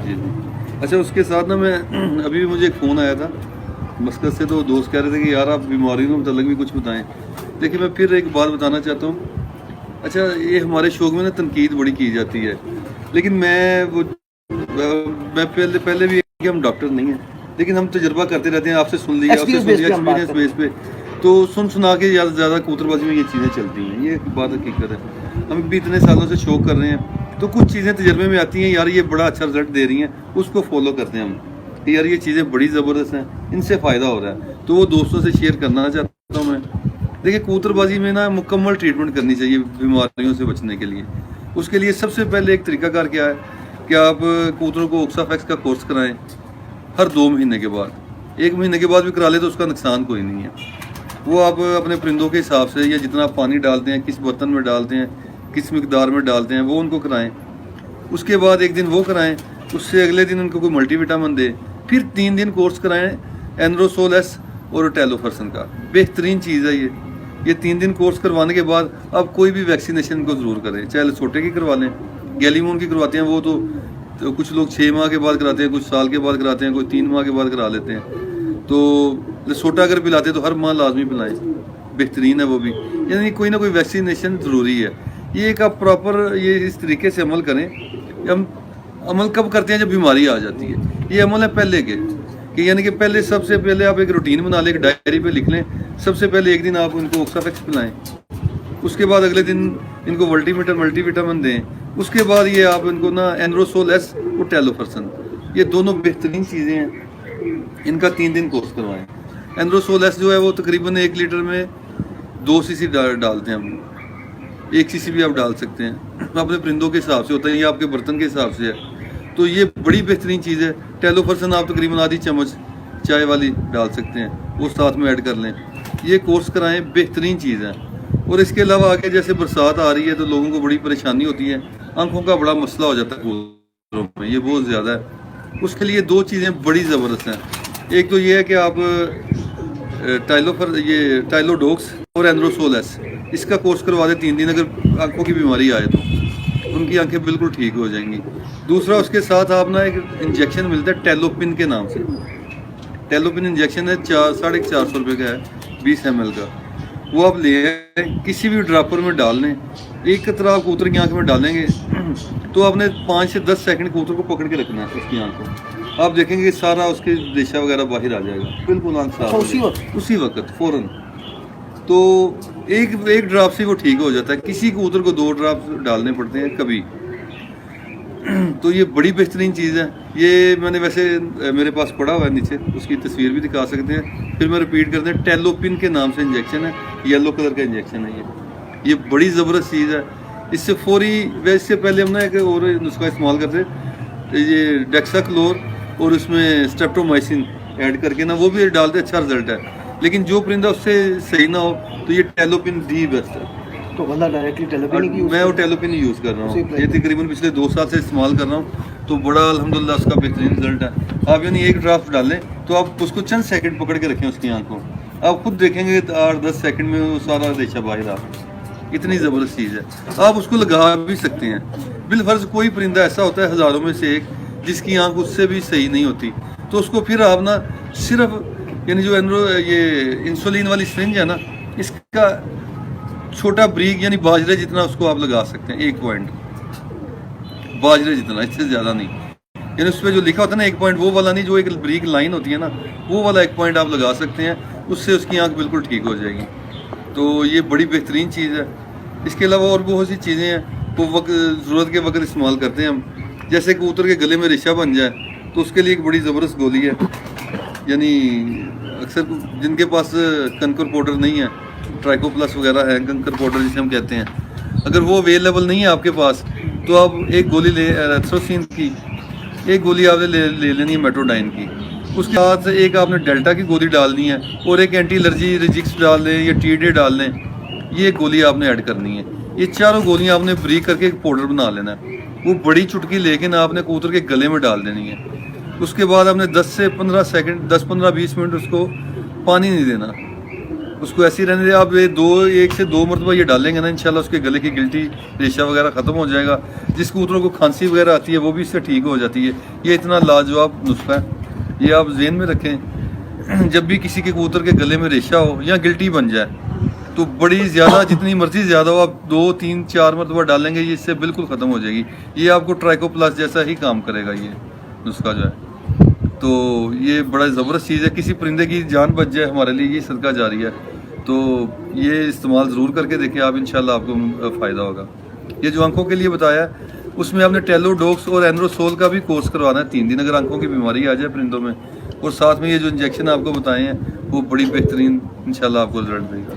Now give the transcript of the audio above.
جی جی اچھا اس کے ساتھ نا میں ابھی بھی مجھے ایک فون آیا تھا مسقط سے، تو دوست کہہ رہے تھے کہ یار آپ بیماریوں کے متعلق بھی کچھ بتائیں. لیکن میں پھر ایک بات بتانا چاہتا ہوں. اچھا یہ ہمارے شوق میں نا تنقید بڑی کی جاتی ہے، لیکن میں پہلے بھی کہ ہم ڈاکٹر نہیں ہیں، لیکن ہم تجربہ کرتے رہتے ہیں. آپ سے سن لیا ایکسپیرینس بیس پہ، تو سنا کے زیادہ کوتر بازی میں یہ چیزیں چلتی ہیں. یہ بات حقیقت ہے. ہم بھی اتنے سالوں سے شوق کر رہے ہیں، تو کچھ چیزیں تجربے میں آتی ہیں یار یہ بڑا اچھا رزلٹ دے رہی ہیں، اس کو فالو کرتے ہیں ہم کہ یار یہ چیزیں بڑی زبردست ہیں، ان سے فائدہ ہو رہا ہے، تو وہ دوستوں سے شیئر کرنا چاہتا ہوں میں. دیکھیں کوتر بازی میں نا مکمل ٹریٹمنٹ کرنی چاہیے بیماریوں سے بچنے کے لیے. اس کے لیے سب سے پہلے ایک طریقہ کار کیا ہے کہ آپ کوتروں کو اوکسافیکس کا کورس کرائیں ہر 2 مہینے کے بعد. 1 مہینے کے بعد بھی کرا لے تو اس کا نقصان کوئی نہیں ہے. وہ آپ اپنے پرندوں کے حساب سے یا جتنا آپ پانی ڈالتے ہیں، کس برتن میں ڈالتے ہیں، کس مقدار میں ڈالتے ہیں، وہ ان کو کرائیں. اس کے بعد 1 دن وہ کرائیں، اس سے اگلے دن ان کو کوئی ملٹی وٹامن دے. پھر 3 دن کورس کرائیں اینروسول ایس اور ٹیلوفرسن کا. بہترین چیز ہے یہ 3 دن کورس کروانے کے بعد آپ کوئی بھی ویکسینیشن کو ضرور کریں، چاہے لسوٹے کی کروا لیں، گیلیمون کی کرواتے ہیں وہ تو کچھ لوگ 6 ماہ کے بعد کراتے ہیں، کچھ سال کے بعد کراتے ہیں، کوئی 3 ماہ کے بعد کرا لیتے ہیں. تو لسوٹا اگر پلاتے تو ہر ماہ لازمی پلائیں، بہترین ہے وہ بھی. یعنی کوئی نہ کوئی ویکسینیشن ضروری ہے. یہ ایک آپ پراپر یہ اس طریقے سے عمل کریں. ہم عمل کب کرتے ہیں؟ جب بیماری آ جاتی ہے. یہ عمل ہے پہلے کے کہ یعنی کہ پہلے سب سے پہلے آپ ایک روٹین بنا لیں، ایک ڈائری پہ لکھ لیں. سب سے پہلے 1 دن آپ ان کو اوکسافیکس پلائیں، اس کے بعد اگلے دن ان کو ملٹی وٹامن دیں. اس کے بعد یہ آپ ان کو نا اینروسول ایس اور ٹیلوفرسن، یہ دونوں بہترین چیزیں ہیں، ان کا 3 دن کورس کروائیں. اینروسول ایس جو ہے وہ تقریباً 1 لیٹر میں 2 cc ڈالتے ہیں ہم. 1 cc بھی آپ ڈال سکتے ہیں، اپنے پرندوں کے حساب سے ہوتا ہے یا آپ کے برتن کے حساب سے ہے. تو یہ بڑی بہترین چیز ہے. ٹیلوفرسن آپ تقریباً آدھی چمچ چائے والی ڈال سکتے ہیں، وہ ساتھ میں ایڈ کر لیں. یہ کورس کرائیں، بہترین چیز ہے. اور اس کے علاوہ آگے جیسے برسات آ رہی ہے تو لوگوں کو بڑی پریشانی ہوتی ہے، آنکھوں کا بڑا مسئلہ ہو جاتا ہے کوتروں میں، یہ بہت زیادہ ہے. اس کے لیے 2 چیزیں بڑی زبردست ہیں. ایک تو یہ ہے کہ آپ ٹائلوڈوکس اور اینروسول ایس اس کا کورس کروا دیں 3 دن. اگر آنکھوں کی بیماری آئے تو ان کی آنکھیں بالکل ٹھیک ہو جائیں گی. دوسرا اس کے ساتھ آپ نا ایک انجیکشن ملتا ہے ٹیلوپن کے نام سے. ٹیلوپن انجیکشن ہے 450 روپے کا ہے، 20 ml کا. وہ آپ لے آئیں، کسی بھی ڈراپر میں ڈال لیں. ایک قطرہ آپ کوتر کی آنکھ میں ڈالیں گے تو آپ نے 5 سے 10 سیکنڈ کوتر کو پکڑ کے رکھنا ہے اس کی آنکھ کو. آپ دیکھیں گے سارا اس کے ریشہ وغیرہ باہر آ جائے گا، بالکل آنکھ صاف اسی وقت فوراً. تو ایک ڈراپ سے وہ ٹھیک ہو جاتا ہے. کسی کوتر کو 2 ڈراپ ڈالنے پڑتے ہیں کبھی. تو یہ بڑی بہترین چیز ہے. یہ میں نے ویسے میرے پاس پڑا ہوا ہے نیچے، اس کی تصویر بھی دکھا سکتے ہیں. پھر میں ریپیٹ کرتے ہیں، ٹیلوپن کے نام سے انجیکشن ہے، یلو کلر کا انجیکشن ہے. یہ بڑی زبردست چیز ہے. اس سے فوری اس سے پہلے ہم نے ایک اور نسخہ استعمال کرتے، یہ ڈیکسا کلور اور اس میں اسٹریپٹومائسن ایڈ کر کے نا وہ بھی ڈالتے، اچھا رزلٹ ہے. لیکن جو پرندہ اس سے صحیح نہ ہو تو یہ ٹیلوپن دی بیسٹ ہے. تو بندہ ڈائریکٹلی ٹیلوپن کی میں وہ ٹیلوپن ہی یوز کر رہا ہوں. یہ تقریباً پچھلے 2 سال سے استعمال کر رہا ہوں، تو بڑا الحمدللہ اس کا بہترین رزلٹ ہے. آپ یعنی 1 ڈراپ ڈالیں تو آپ اس کو چند سیکنڈ پکڑ کے رکھیں اس کی آنکھ کو، آپ خود دیکھیں گے 8-10 سیکنڈ میں وہ سارا ریشہ باہر آ. اتنی زبردست چیز ہے. آپ اس کو لگا بھی سکتے ہیں. بالفرض کوئی پرندہ ایسا ہوتا ہے ہزاروں میں سے ایک جس کی آنکھ اس سے بھی صحیح نہیں ہوتی، تو اس کو پھر آپ نا صرف یعنی جو یہ انسولین والی سرنج ہے نا، اس کا چھوٹا بریک یعنی باجرے جتنا اس کو آپ لگا سکتے ہیں. 1 پوائنٹ باجرے جتنا، اس سے زیادہ نہیں. یعنی اس پہ جو لکھا ہوتا ہے نا 1 پوائنٹ، وہ والا نہیں، جو ایک بریک لائن ہوتی ہے نا، وہ والا 1 پوائنٹ آپ لگا سکتے ہیں. اس سے اس کی آنکھ بالکل ٹھیک ہو جائے گی. تو یہ بڑی بہترین چیز ہے. اس کے علاوہ اور بہت سی چیزیں ہیں وہ ضرورت کے وقت استعمال کرتے ہیں ہم. جیسے کبوتر کے گلے میں ریشہ بن جائے تو اس کے لیے ایک بڑی زبردست گولی ہے. یعنی اکثر جن کے پاس کنکر پاؤڈر نہیں ہے، ٹرائکو پلس وغیرہ ہے، کنکر پاؤڈر جسے ہم کہتے ہیں، اگر وہ اویلیبل نہیں ہے آپ کے پاس تو آپ ایک گولی لے ایتھروسین کی، ایک گولی آپ نے لے لینی ہے میٹروڈائن کی. اس کے ساتھ ایک آپ نے ڈیلٹا کی گولی ڈالنی ہے اور ایک اینٹی الرجی ریجکس ڈال لیں یا ٹی ڈے ڈال لیں. یہ گولی آپ نے ایڈ کرنی ہے. یہ چاروں گولیاں آپ نے بریک کر کے ایک پاؤڈر بنا لینا ہے. وہ بڑی چٹکی لے کے نا آپ نے کبوتر کے گلے میں ڈال دینی ہے. اس کے بعد آپ نے 10 سے 15 سیکنڈ 10-15-20 منٹ اس کو پانی نہیں دینا. اس کو ایسے ہی رہنے دیں آپ. ایک سے دو مرتبہ یہ ڈالیں گے نا انشاءاللہ اس کے گلے کی گلٹی ریشہ وغیرہ ختم ہو جائے گا. جس کبوتروں کو کھانسی وغیرہ آتی ہے وہ بھی اس سے ٹھیک ہو جاتی ہے. یہ اتنا لاجواب نسخہ ہے, یہ آپ ذہن میں رکھیں. جب بھی کسی کے کبوتر کے گلے میں ریشہ ہو یا گلٹی بن جائے تو بڑی زیادہ جتنی مرضی زیادہ ہو آپ 2 3 4 مرتبہ ڈالیں گے, یہ اس سے بالکل ختم ہو جائے گی. یہ آپ کو ٹرائکو پلس جیسا ہی کام کرے گا یہ نسخہ جو ہے. تو یہ بڑا زبردست چیز ہے. کسی پرندے کی جان بچ جائے ہمارے لیے یہ صدقہ جاری ہے. تو یہ استعمال ضرور کر کے دیکھیں آپ, انشاءاللہ آپ کو فائدہ ہوگا. یہ جو آنکھوں کے لیے بتایا ہے اس میں آپ نے ٹیلو ڈوکس اور اینروسول کا بھی کورس کروانا ہے 3 دن اگر آنکھوں کی بیماری آ جائے پرندوں میں. اور ساتھ میں یہ جو انجیکشن آپ کو بتائے ہیں وہ بڑی بہترین انشاءاللہ آپ کو رزلٹ دے گا.